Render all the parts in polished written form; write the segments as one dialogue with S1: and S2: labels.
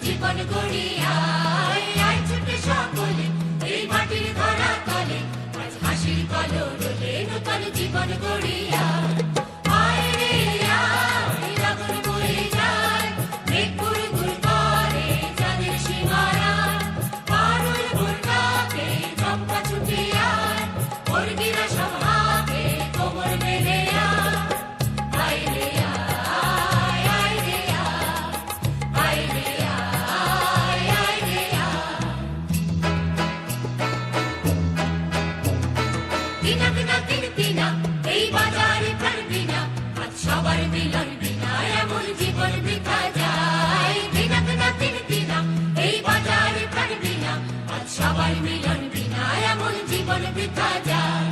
S1: জীবন গড়িয়া আয় ছুটে সকলে এই মাটির ধরা তলে আজ হাসির কলরবে নূতন জীবন গড়িয়া আয় রে আয় লগন বয়ে যায় মেঘ গুড়গুড় করে চাঁদের সীমানায় পারুল ভোরটাকে চম্পা ছুটে আয় মুরগিরা সব হাঁকে কোমর বেঁধে আয় রে আয় আয় রে আয় রে আয় রে তিনা তিনা তিন তিনা এই বাজারে পারবি না আজ সবার মিলন বিনা এমন জীবন বৃথা যায় তিনা তিনা তিন তিনা এই বাজারে পারবি না আজ সবার মিলন বিনা এমন জীবন বৃথা যায়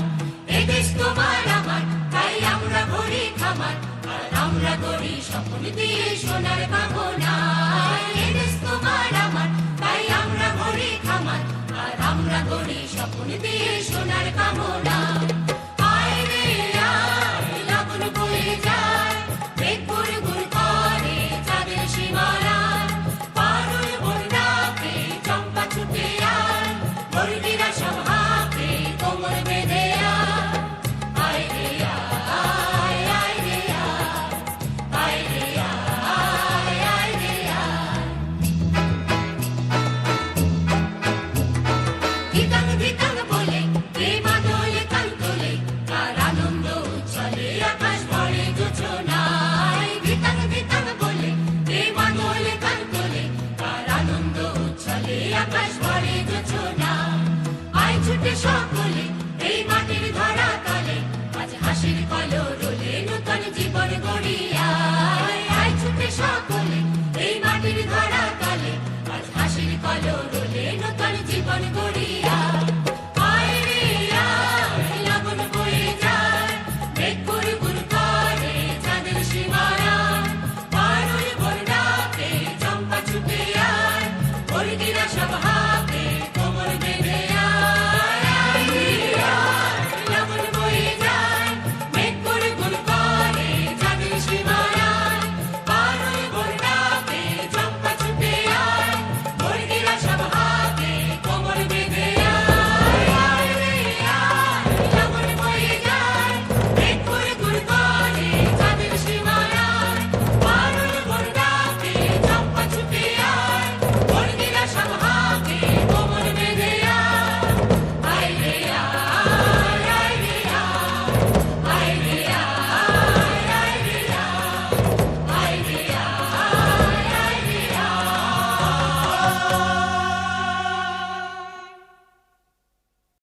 S1: এ দেশ তোমার আমার তাই আমরা ভরি খামার আর আমরা গড়ি স্বপ্ন দিয়ে সোনার ভাবনা এ দেশ তোমার আমার তাই আমরা ভরি খামার আর আমরা গড়ি স্বপ্ন দিয়ে সোনার কামনা আয় রে আয় লগন বয়ে যায় মেঘ গুড়গুড় করে চাঁদের সীমানায় পারুল ভোর ডাকে চম্পা ছুটে আয় মুরগি